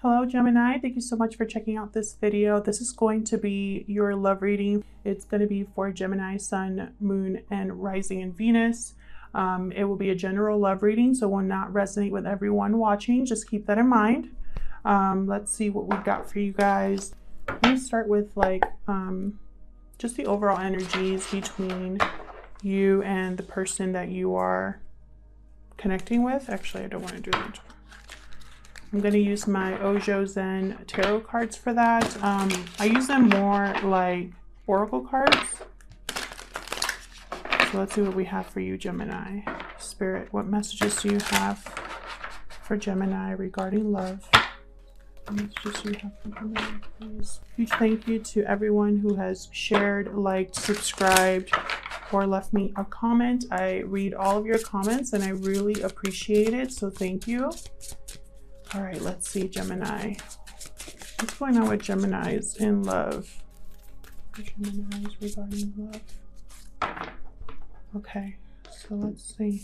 Hello Gemini, thank you so much for checking out this video. This is going to be your love reading. It's going to be for Gemini, Sun, Moon, and Rising in Venus. It will be a general love reading, so will not resonate with everyone watching. Just keep that in mind. Let's see what we got for you guys. Let me start with just the overall energies between you and the person that you are connecting with. Actually, I don't want to do that. I'm going to use my Ojo Zen tarot cards for that. I use them more like oracle cards. So let's see what we have for you, Gemini. Spirit, what messages do you have for Gemini regarding love? What messages do you have for Gemini, please? Huge thank you to everyone who has shared, liked, subscribed, or left me a comment. I read all of your comments and I really appreciate it, so thank you. All right, let's see, Gemini. What's going on with Geminis in love? Geminis regarding love. Okay, so let's see.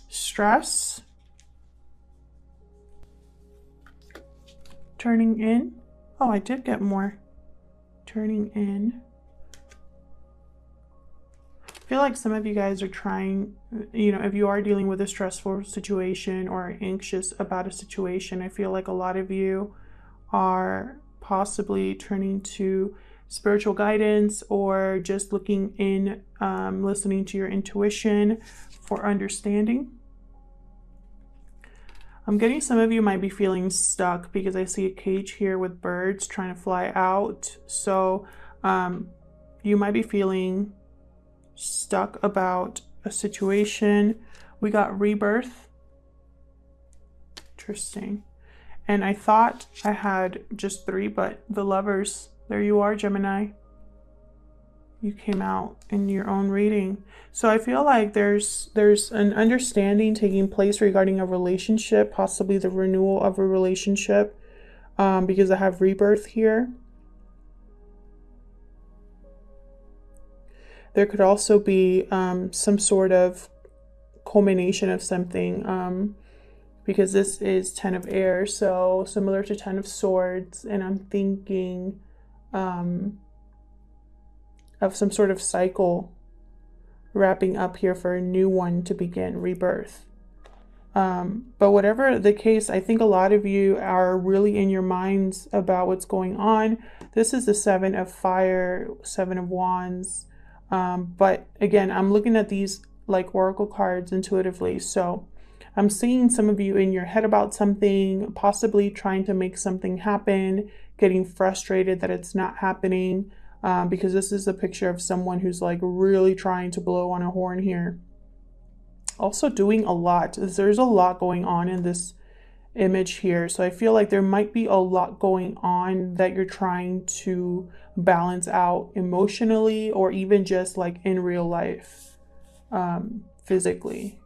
Stress. Turning in. Oh, I did get more. Turning in. I feel like some of you guys are trying, if you are dealing with a stressful situation or anxious about a situation, I feel like a lot of you are possibly turning to spiritual guidance or just looking in, listening to your intuition for understanding. I'm getting some of you might be feeling stuck because I see a cage here with birds trying to fly out. So you might be feeling stuck about a situation. We got rebirth. Interesting. And I thought I had just 3, but the Lovers, there you are, Gemini. You came out in your own reading. So I feel like there's an understanding taking place regarding a relationship, possibly the renewal of a relationship, because I have rebirth here. There could also be some sort of culmination of something, because this is 10 of Air, so similar to 10 of Swords, and I'm thinking of some sort of cycle wrapping up here for a new one to begin, rebirth. But whatever the case, I think a lot of you are really in your minds about what's going on. This is the 7 of Fire, 7 of Wands. But again, I'm looking at these like oracle cards intuitively. So I'm seeing some of you in your head about something, possibly trying to make something happen, getting frustrated that it's not happening, because this is a picture of someone who's like really trying to blow on a horn here. Also doing a lot. There's a lot going on in this image here. So I feel like there might be a lot going on that you're trying to balance out emotionally or even just like in real life, physically.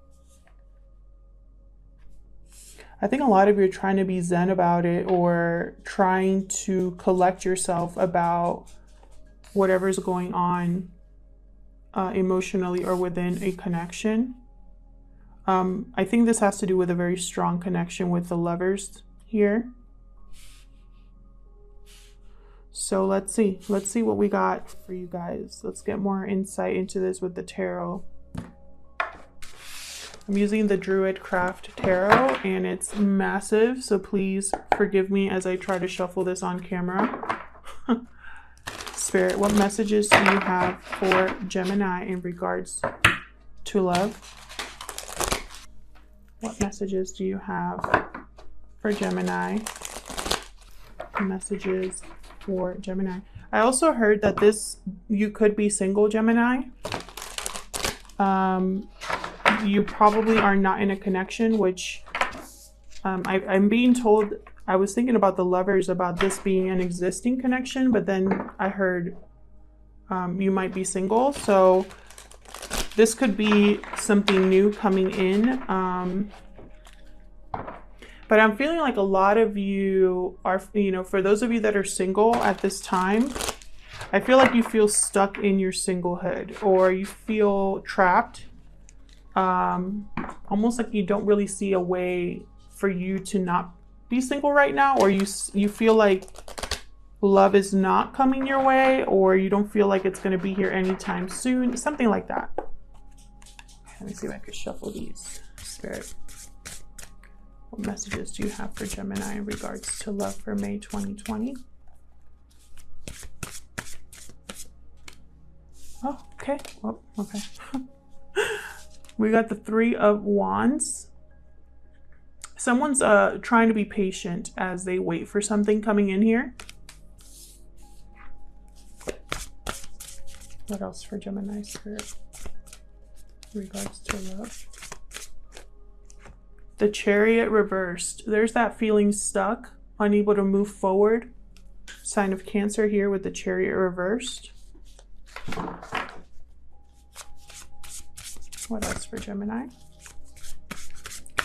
I think a lot of you are trying to be zen about it or trying to collect yourself about whatever's going on emotionally or within a connection. I think this has to do with a very strong connection with the Lovers here. So let's see what we got for you guys. Let's get more insight into this with the tarot. I'm using the Druid Craft Tarot and it's massive, so please forgive me as I try to shuffle this on camera. Spirit, what messages do you have for Gemini in regards to love? What messages do you have for Gemini? Messages for Gemini. I also heard that you could be single, Gemini. You probably are not in a connection, which I'm being told. I was thinking about the Lovers, about this being an existing connection, but then I heard you might be single. So this could be something new coming in. But I'm feeling like a lot of you are, for those of you that are single at this time, I feel like you feel stuck in your singlehood or you feel trapped. Almost like you don't really see a way for you to not be single right now, or you feel like love is not coming your way, or you don't feel like it's going to be here anytime soon, something like that. Let me see if I could shuffle these. Spirit, what messages do you have for Gemini in regards to love for May 2020? Oh, okay. Oh, okay. We got the Three of Wands. Someone's trying to be patient as they wait for something coming in here. What else for Gemini Spirit in regards to love? The Chariot reversed. There's that feeling stuck, unable to move forward. Sign of Cancer here with the Chariot reversed. What else for Gemini?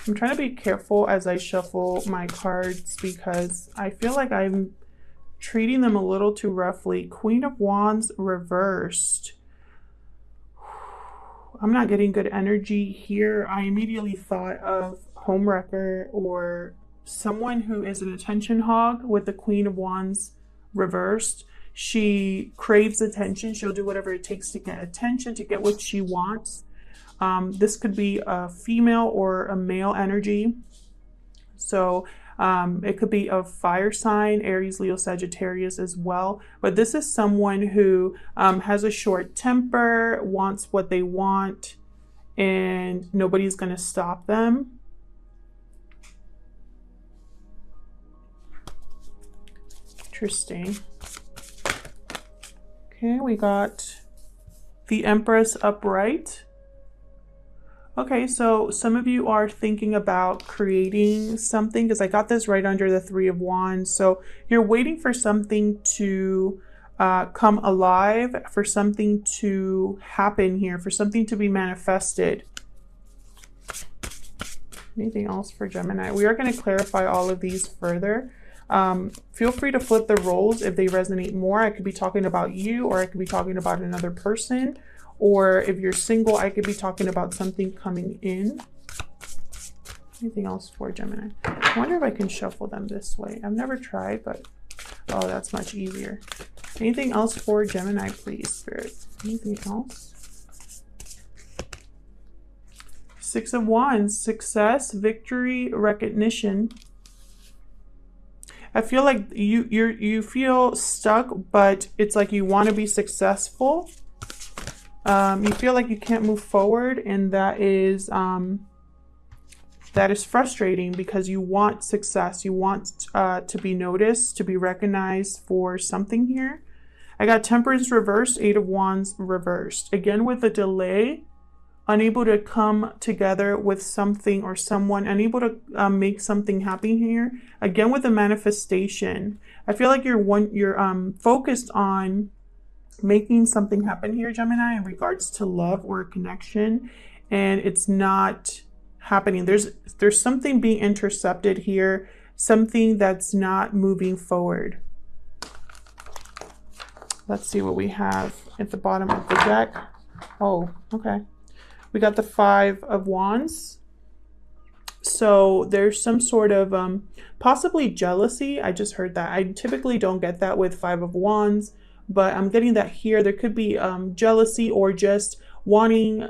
I'm trying to be careful as I shuffle my cards because I feel like I'm treating them a little too roughly. Queen of Wands reversed. I'm not getting good energy here. I immediately thought of homewrecker or someone who is an attention hog with the Queen of Wands reversed. She craves attention. She'll do whatever it takes to get attention, to get what she wants. This could be a female or a male energy. So it could be a fire sign, Aries, Leo, Sagittarius as well. But this is someone who has a short temper, wants what they want, and nobody's going to stop them. Interesting. Okay, we got the Empress upright. Okay, so some of you are thinking about creating something because I got this right under the Three of Wands. So you're waiting for something to come alive, for something to happen here, for something to be manifested. Anything else for Gemini? We are going to clarify all of these further. Feel free to flip the roles if they resonate more. I could be talking about you, or I could be talking about another person. Or if you're single, I could be talking about something coming in. Anything else for Gemini? I wonder if I can shuffle them this way. I've never tried, but oh, that's much easier. Anything else for Gemini, please, Spirit? Anything else? Six of Wands, success, victory, recognition. I feel like you feel stuck, but it's like you want to be successful. You feel like you can't move forward, and that is frustrating because you want success. You want to be noticed, to be recognized for something here. I got Temperance reversed, Eight of Wands reversed. Again, with a delay, unable to come together with something or someone, unable to make something happen here. Again, with a manifestation, I feel like you're focused on making something happen here, Gemini, in regards to love or connection, and it's not happening. There's something being intercepted here, something that's not moving forward. Let's see what we have at the bottom of the deck. Oh, okay. We got the Five of Wands. So there's some sort of possibly jealousy. I just heard that. I typically don't get that with Five of Wands, but I'm getting that here. There could be jealousy or just wanting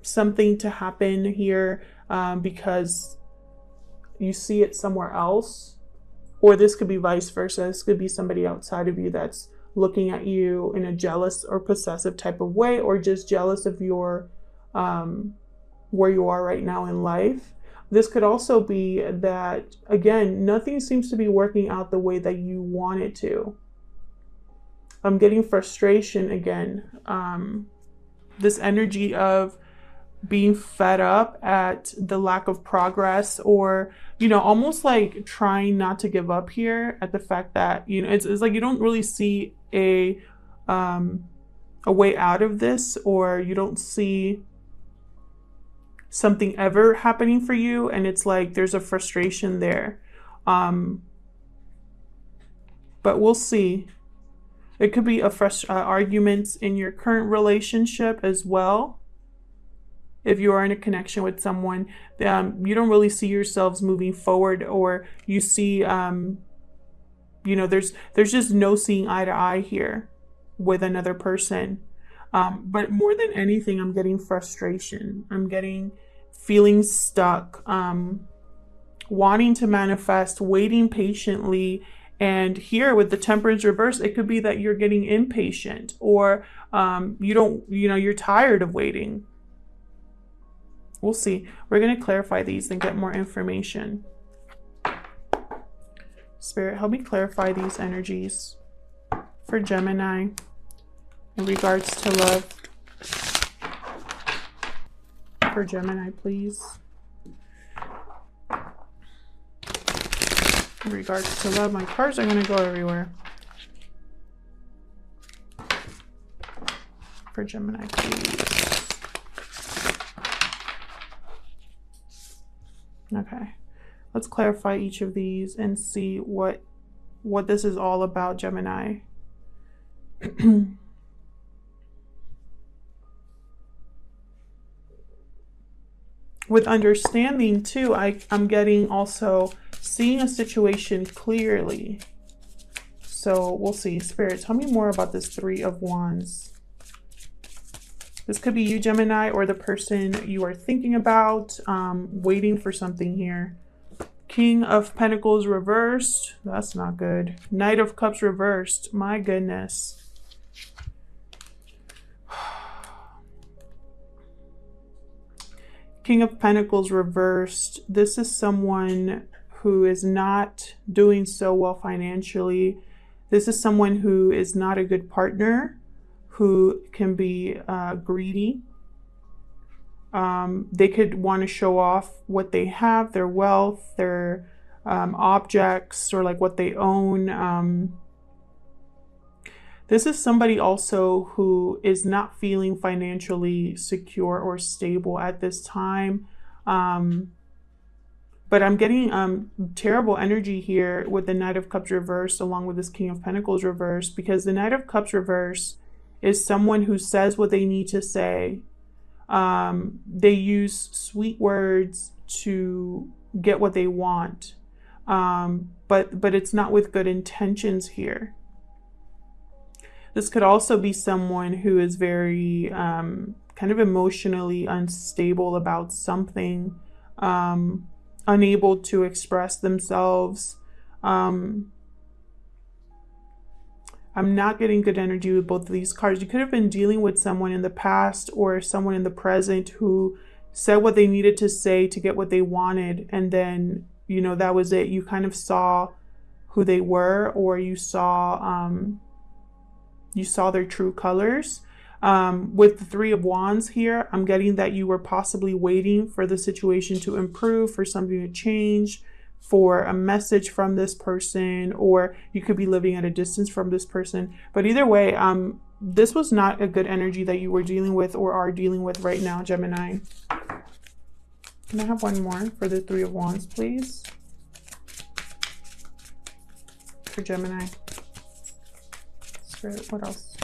something to happen here because you see it somewhere else. Or this could be vice versa. This could be somebody outside of you that's looking at you in a jealous or possessive type of way, or just jealous of your where you are right now in life. This could also be that, again, nothing seems to be working out the way that you want it to. I'm getting frustration again. This energy of being fed up at the lack of progress, or, you know, almost like trying not to give up here at the fact that, you know, it's like you don't really see a way out of this, or you don't see something ever happening for you, and it's like there's a frustration there. But we'll see. It could be arguments in your current relationship as well. If you are in a connection with someone, you don't really see yourselves moving forward, or you see, you know, there's just no seeing eye to eye here with another person. But more than anything, I'm getting frustration. I'm getting feeling stuck, wanting to manifest, waiting patiently. And here with the Temperance reverse, it could be that you're getting impatient, or you're tired of waiting. We'll see. We're going to clarify these and get more information. Spirit, help me clarify these energies for Gemini in regards to love. For Gemini, please. In regards to love, my cards are going to go everywhere. For Gemini, please. Okay, let's clarify each of these and see what this is all about, Gemini. With understanding too, I'm getting also seeing a situation clearly. So we'll see. Spirit, tell me more about this Three of Wands. This could be you, Gemini, or the person you are thinking about, waiting for something here. King of Pentacles reversed. That's not good. Knight of Cups reversed. My goodness. King of Pentacles reversed. This is someone who is not doing so well financially. This is someone who is not a good partner, who can be greedy. They could want to show off what they have, their wealth, their objects, or like what they own. This is somebody also who is not feeling financially secure or stable at this time. But I'm getting terrible energy here with the Knight of Cups reversed along with this King of Pentacles reversed, because the Knight of Cups reversed is someone who says what they need to say. They use sweet words to get what they want, but it's not with good intentions here. This could also be someone who is very kind of emotionally unstable about something, unable to express themselves. I'm not getting good energy with both of these cards. You could have been dealing with someone in the past or someone in the present who said what they needed to say to get what they wanted. And then, you know, that was it. You kind of saw who they were, or you saw their true colors. With the Three of Wands here, I'm getting that you were possibly waiting for the situation to improve, for something to change, for a message from this person, or you could be living at a distance from this person. But either way, this was not a good energy that you were dealing with or are dealing with right now, Gemini. Can I have one more for the Three of Wands, please? For Gemini. Spirit, what else?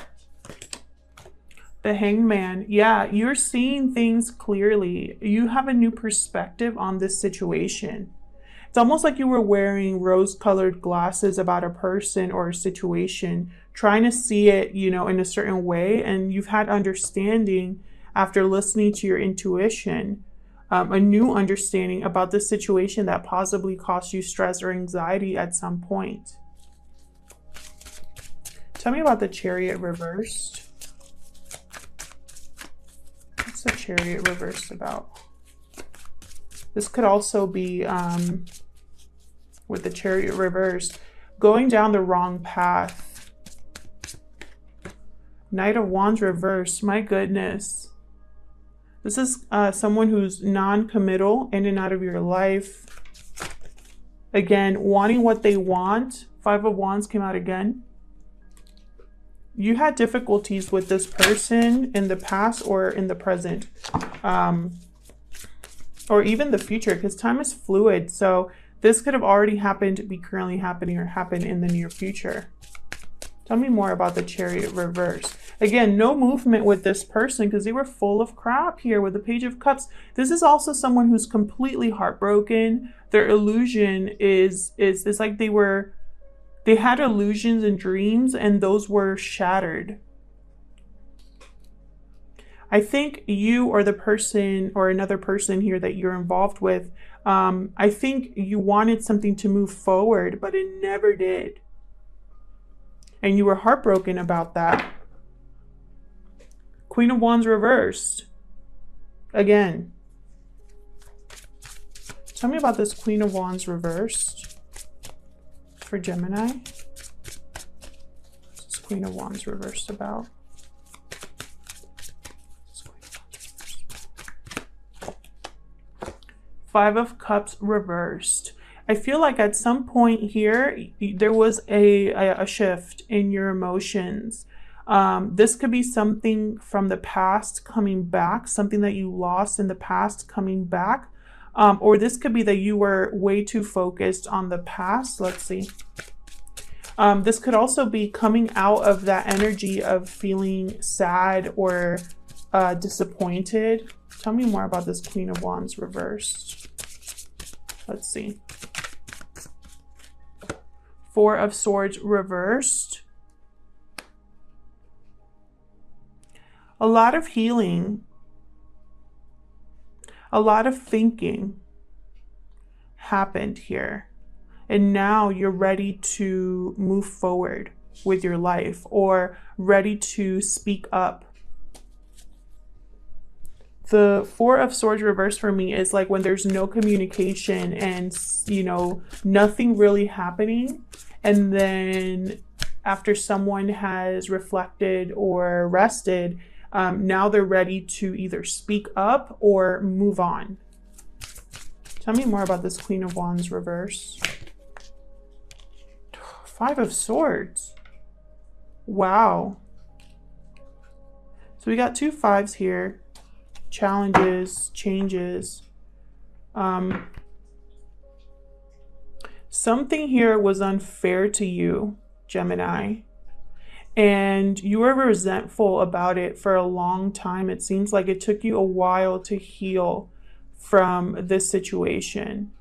The Hanged Man. Yeah, you're seeing things clearly. You have a new perspective on this situation. It's almost like you were wearing rose-colored glasses about a person or a situation, trying to see it, you know, in a certain way. And you've had understanding after listening to your intuition, a new understanding about the situation that possibly caused you stress or anxiety at some point. Tell me about the Chariot reversed. What's the Chariot reversed about? This could also be, with the Chariot reversed, going down the wrong path. Knight of Wands reversed. My goodness. This is someone who's non-committal, in and out of your life. Again, wanting what they want. Five of Wands came out again. You had difficulties with this person in the past or in the present, or even the future, because time is fluid. So this could have already happened, be currently happening, or happen in the near future. Tell me more about the Chariot reverse. Again, no movement with this person because they were full of crap here with the Page of Cups. This is also someone who's completely heartbroken. Their illusion is like they had illusions and dreams, and those were shattered. I think you or the person or another person here that you're involved with, I think you wanted something to move forward, but it never did. And you were heartbroken about that. Queen of Wands reversed. Again. Tell me about this Queen of Wands reversed for Gemini. What's this Queen of Wands reversed about? Five of Cups reversed. I feel like at some point here, there was a shift in your emotions. This could be something from the past coming back, something that you lost in the past coming back. Or this could be that you were way too focused on the past. Let's see. This could also be coming out of that energy of feeling sad or disappointed. Tell me more about this Queen of Wands reversed. Let's see. Four of Swords reversed. A lot of healing. A lot of thinking happened here. And now you're ready to move forward with your life or ready to speak up. The Four of Swords reverse for me is like when there's no communication and, you know, nothing really happening. And then after someone has reflected or rested, now they're ready to either speak up or move on. Tell me more about this Queen of Wands reverse. Five of Swords. Wow. So we got two fives here. Challenges, changes. Something here was unfair to you, Gemini, and you were resentful about it for a long time. It seems like it took you a while to heal from this situation.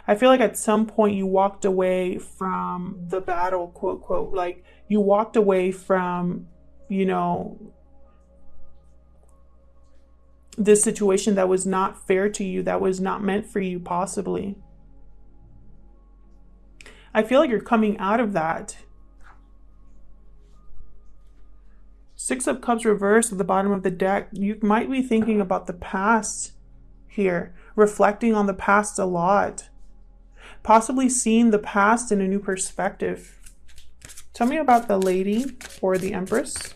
I feel like at some point you walked away from the battle, quote, quote, like you walked away from, you know, this situation that was not fair to you, that was not meant for you, possibly. I feel like you're coming out of that. Six of Cups reversed at the bottom of the deck. You might be thinking about the past here, reflecting on the past a lot, possibly seeing the past in a new perspective. Tell me about the Lady or the Empress.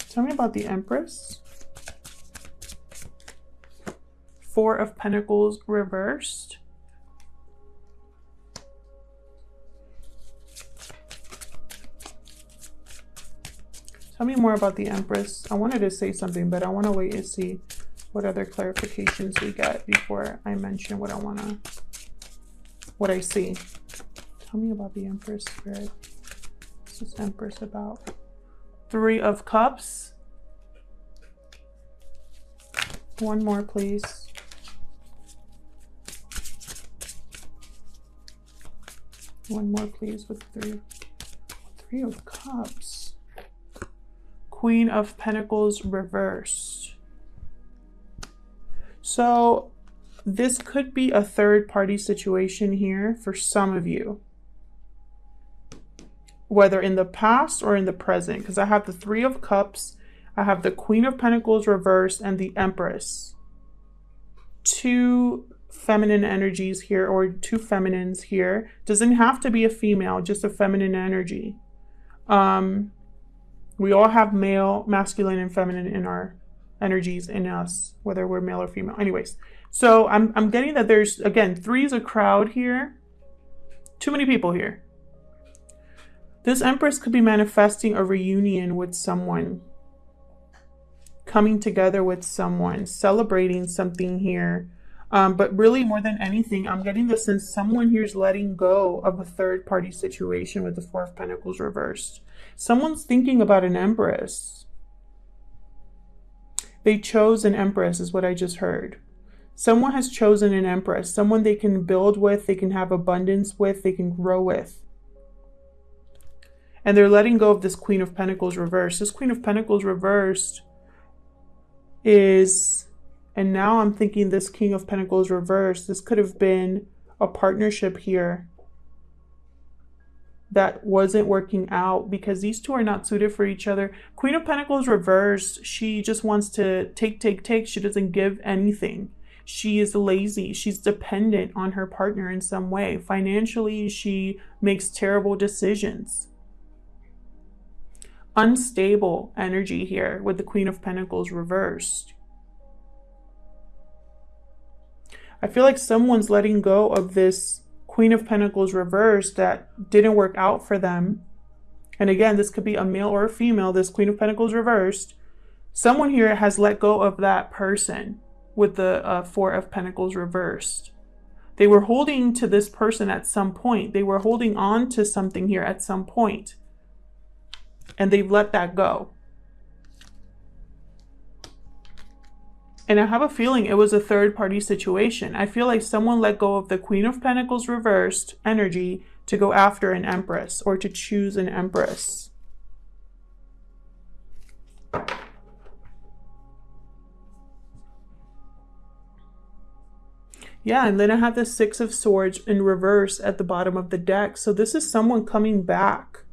Tell me about the Empress. Four of Pentacles reversed. Tell me more about the Empress. I wanted to say something, but I want to wait and see what other clarifications we get before I mention what what I see. Tell me about the Empress, Spirit. What's this Empress about? Three of Cups. One more, please. One more, please, with Three of Cups. Queen of Pentacles reversed. So this could be a third-party situation here for some of you, whether in the past or in the present, because I have the Three of Cups, I have the Queen of Pentacles reversed, and the Empress. Two feminine energies here, or two feminines here. Doesn't have to be a female, just a feminine energy. We all have male, masculine, and feminine in our energies in us, whether we're male or female. Anyways, so I'm getting that there's, again, three is a crowd here. Too many people here. This Empress could be manifesting a reunion with someone, coming together with someone, celebrating something here. But really, more than anything, I'm getting the sense someone here is letting go of a third-party situation with the Four of Pentacles reversed. Someone's thinking about an Empress. They chose an Empress is what I just heard. Someone has chosen an Empress, someone they can build with, they can have abundance with, they can grow with. And they're letting go of this Queen of Pentacles reversed. This Queen of Pentacles reversed is, and now I'm thinking this King of Pentacles reversed, this could have been a partnership here that wasn't working out because these two are not suited for each other. Queen of Pentacles reversed, she just wants to take. She doesn't give anything. She is lazy. She's dependent on her partner in some way. Financially, she makes terrible decisions. Unstable energy here with the Queen of Pentacles reversed. I feel like someone's letting go of this Queen of Pentacles reversed that didn't work out for them. And again, this could be a male or a female, this Queen of Pentacles reversed. Someone here has let go of that person with the Four of Pentacles reversed. They were holding to this person at some point. They were holding on to something here at some point. And they've let that go. And I have a feeling it was a third-party situation. I feel like someone let go of the Queen of Pentacles reversed energy to go after an Empress or to choose an Empress. Yeah, and then I have the Six of Swords in reverse at the bottom of the deck. So this is someone coming back.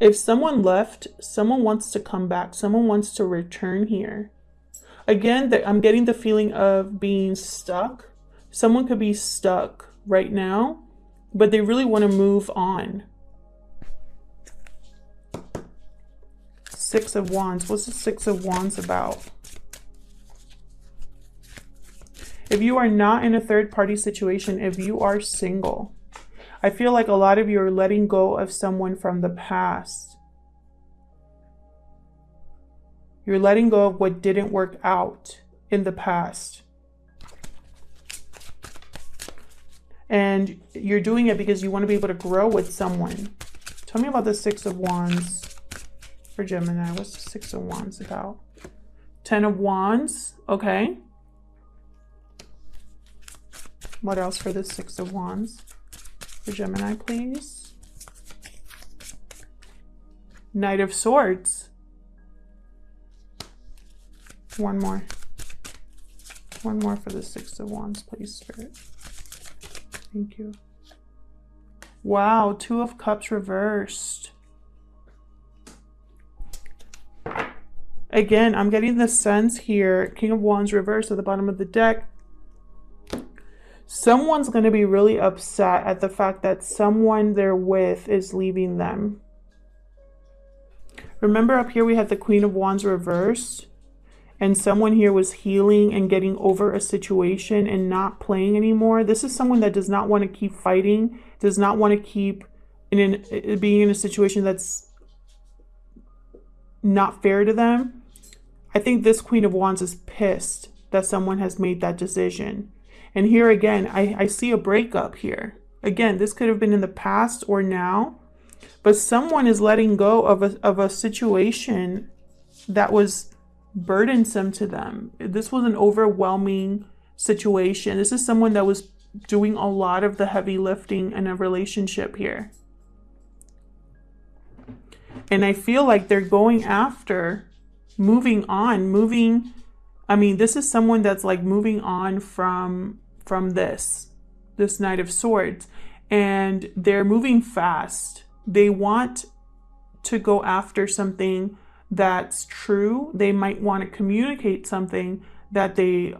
If someone left, someone wants to come back. Someone wants to return here. Again, I'm getting the feeling of being stuck. Someone could be stuck right now, but they really want to move on. Six of Wands. What's the Six of Wands about? If you are not in a third-party situation, if you are single, I feel like a lot of you are letting go of someone from the past. You're letting go of what didn't work out in the past. And you're doing it because you want to be able to grow with someone. Tell me about the Six of Wands for Gemini. What's the Six of Wands about? Ten of Wands. Okay. What else for the Six of Wands? For Gemini, please. Knight of Swords. One more. One more for the Six of Wands, please, Spirit. Thank you. Wow, Two of Cups reversed. Again, I'm getting the sense here. King of Wands reversed at the bottom of the deck. Someone's going to be really upset at the fact that someone they're with is leaving them. Remember up here we had the Queen of Wands reversed, and someone here was healing and getting over a situation and not playing anymore. This is someone that does not want to keep fighting, does not want to keep being in a situation that's not fair to them. I think this Queen of Wands is pissed that someone has made that decision. And here again, I see a breakup here. Again, this could have been in the past or now, but someone is letting go of a situation that was burdensome to them. This was an overwhelming situation. This is someone that was doing a lot of the heavy lifting in a relationship here. And I feel like they're going after moving on, I mean, this is someone that's like moving on from this Knight of Swords, and they're moving fast. They want to go after something that's true. They might want to communicate something that they,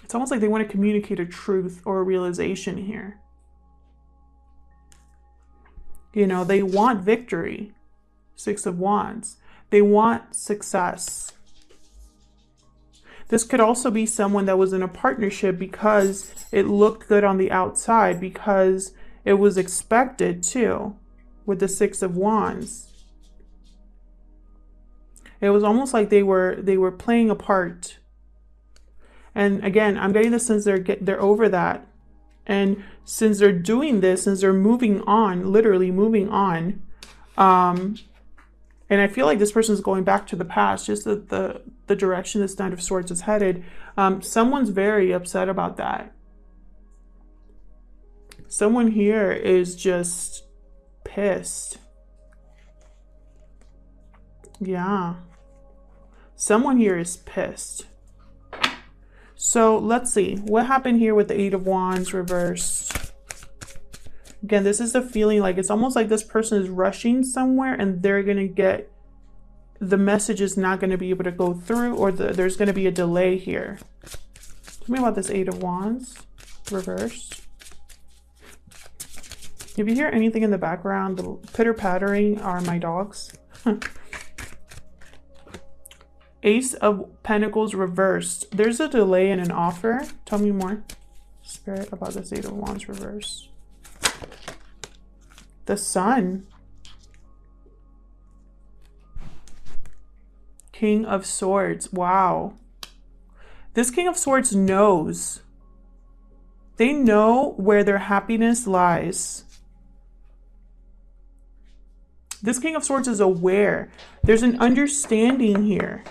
it's almost like they want to communicate a truth or a realization here. You know, they want victory. Six of Wands. They want success. This could also be someone that was in a partnership because it looked good on the outside, because it was expected too, with the Six of Wands. It was almost like they were playing a part. And again, I'm getting the sense they're over that. And since they're doing this, since they're moving on, literally moving on, and I feel like this person is going back to the past, just the direction this Knight of Swords is headed. Someone's very upset about that. Someone here is just pissed. Yeah. Someone here is pissed. So let's see. What happened here with the Eight of Wands reversed? Again, this is the feeling like it's almost like this person is rushing somewhere and they're going to get, the message is not going to be able to go through, or there's going to be a delay here. Tell me about this Eight of Wands reversed. If you hear anything in the background, the pitter-pattering are my dogs. Ace of Pentacles reversed. There's a delay in an offer. Tell me more, Spirit, about this Eight of Wands reversed. The Sun. King of Swords. Wow. This King of Swords knows. They know where their happiness lies. This King of Swords is aware. There's an understanding here.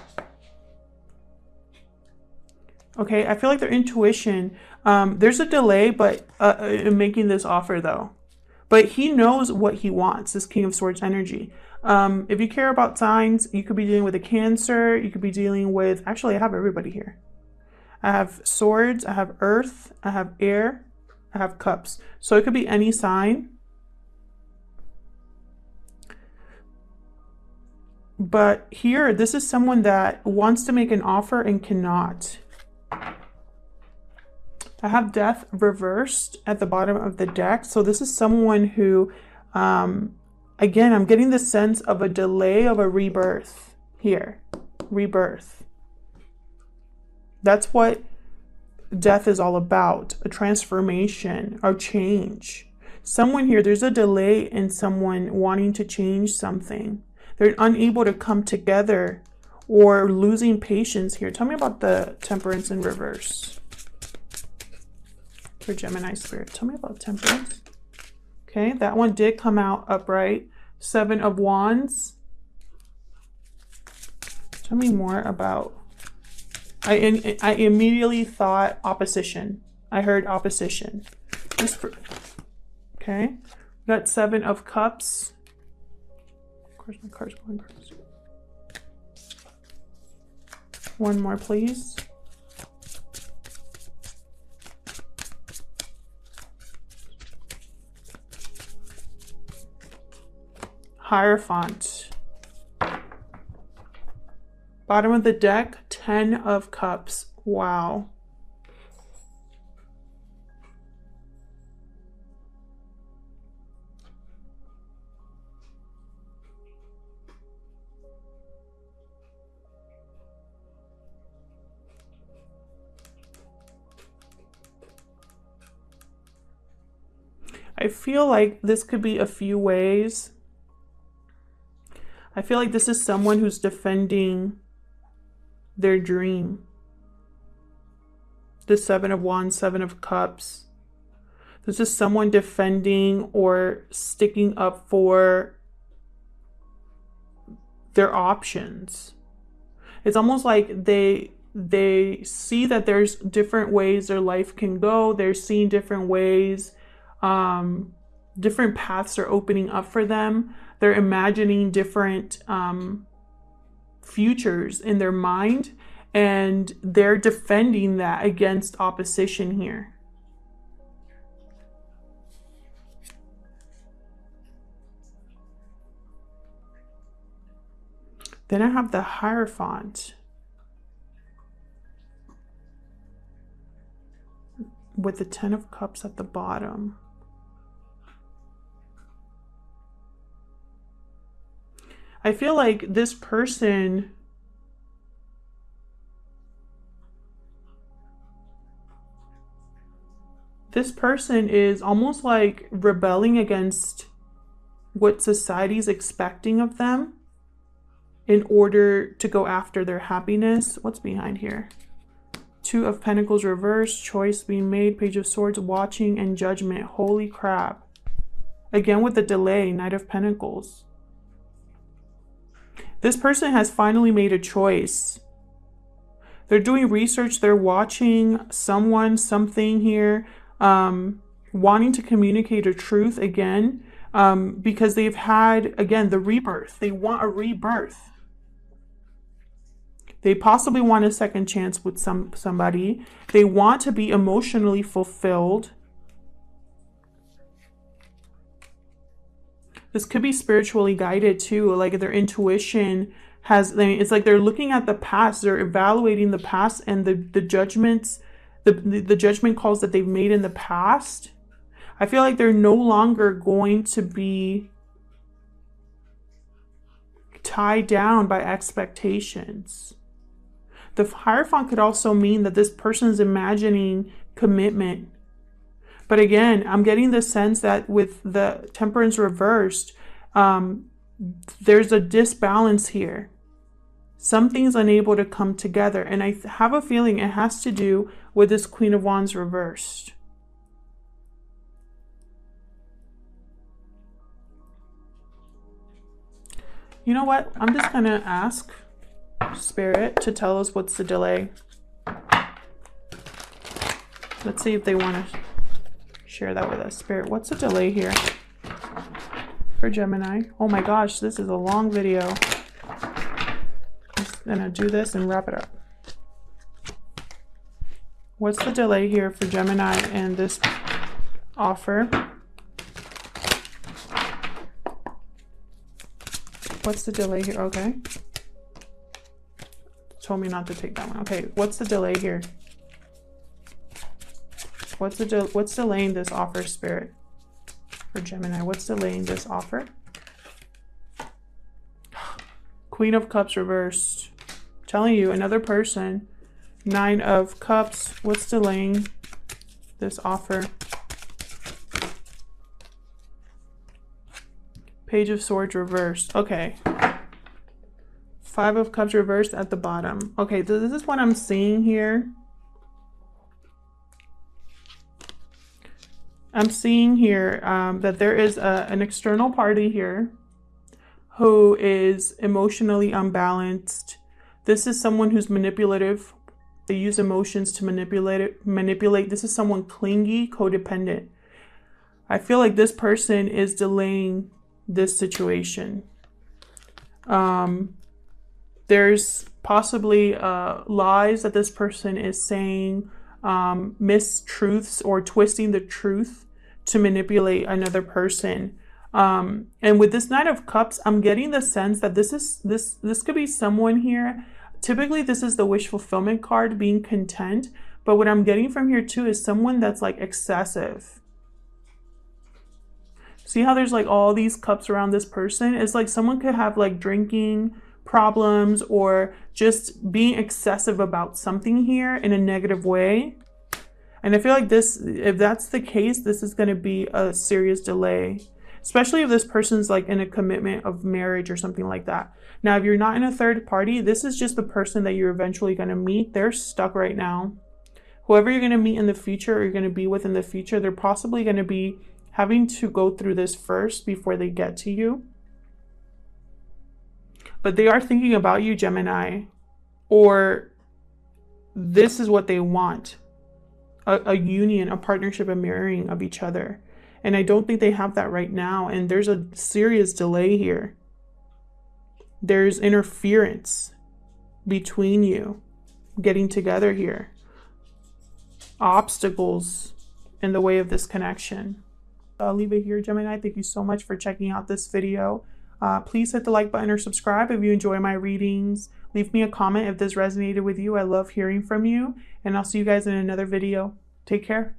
Okay, I feel like their intuition, there's a delay but in making this offer though. But he knows what he wants, this King of Swords energy. If you care about signs, you could be dealing with a Cancer. You could be dealing with, actually I have everybody here. I have Swords, I have Earth, I have Air, I have Cups. So it could be any sign. But here, this is someone that wants to make an offer and cannot. I have Death reversed at the bottom of the deck. So this is someone who, again, I'm getting the sense of a delay of a rebirth here. Rebirth. That's what death is all about. A transformation or change. Someone here, there's a delay in someone wanting to change something. They're unable to come together or losing patience here. Tell me about the Temperance in reverse. For Gemini Spirit. Tell me about Temperance. Okay, that one did come out upright. Seven of Wands. Tell me more about... I immediately thought opposition. I heard opposition. Okay, we got Seven of Cups. Of course, my card's going crazy. One more, please. Hierophant. Bottom of the deck, 10 of Cups. Wow. I feel like this could be a few ways. I feel like this is someone who's defending their dream. The Seven of Wands, Seven of Cups. This is someone defending or sticking up for their options. It's almost like they see that there's different ways their life can go. They're seeing different ways. Different paths are opening up for them. They're imagining different futures in their mind, and they're defending that against opposition here. Then I have the Hierophant with the 10 of Cups at the bottom. I feel like this person is almost like rebelling against what society's expecting of them. in order to go after their happiness. What's behind here? Two of Pentacles reversed, choice being made, Page of Swords, watching, and Judgment. Holy crap. Again with the delay, Knight of Pentacles. This person has finally made a choice. They're doing research, they're watching someone, something here, wanting to communicate a truth again, because they've had, again, the rebirth. They want a rebirth. They possibly want a second chance with somebody. They want to be emotionally fulfilled. This could be spiritually guided too. Like their intuition has, it's like they're looking at the past. They're evaluating the past and the judgments, the judgment calls that they've made in the past. I feel like they're no longer going to be tied down by expectations. The Hierophant could also mean that this person is imagining commitment. But again, I'm getting the sense that with the Temperance reversed, there's a disbalance here. Something's unable to come together. And I have a feeling it has to do with this Queen of Wands reversed. You know what? I'm just going to ask Spirit to tell us what's the delay. Let's see if they want to share that with us. Spirit, what's the delay here for Gemini? Oh my gosh, this is a long video. I'm just gonna do this and wrap it up. What's the delay here for Gemini and this offer? What's the delay here? Okay. Told me not to take that one. Okay, what's the delay here? What's delaying this offer, Spirit, for Gemini? What's delaying this offer? Queen of Cups reversed. I'm telling you, another person. 9 of Cups. What's delaying this offer? Page of Swords reversed. Okay. 5 of Cups reversed at the bottom. Okay, so this is what I'm seeing here. I'm seeing here that there is an external party here who is emotionally unbalanced. This is someone who's manipulative. They use emotions to manipulate. This is someone clingy, codependent. I feel like this person is delaying this situation. There's possibly lies that this person is saying, mistruths or twisting the truth to manipulate another person. And with this Knight of Cups, I'm getting the sense that this could be someone here. Typically, this is the wish fulfillment card, being content. But what I'm getting from here too is someone that's like excessive. See how there's like all these cups around this person? It's like someone could have like drinking problems or just being excessive about something here in a negative way. And I feel like this, if that's the case, this is going to be a serious delay, especially if this person's like in a commitment of marriage or something like that. Now, if you're not in a third party, this is just the person that you're eventually going to meet. They're stuck right now. Whoever you're going to meet in the future or you're going to be with in the future, they're possibly going to be having to go through this first before they get to you. But they are thinking about you, Gemini, or this is what they want. A union, a partnership, a marrying of each other. And I don't think they have that right now. And there's a serious delay here. There's interference between you getting together here. Obstacles in the way of this connection. I'll leave it here, Gemini. Thank you so much for checking out this video. Please hit the like button or subscribe if you enjoy my readings. Leave me a comment if this resonated with you. I love hearing from you. And I'll see you guys in another video. Take care.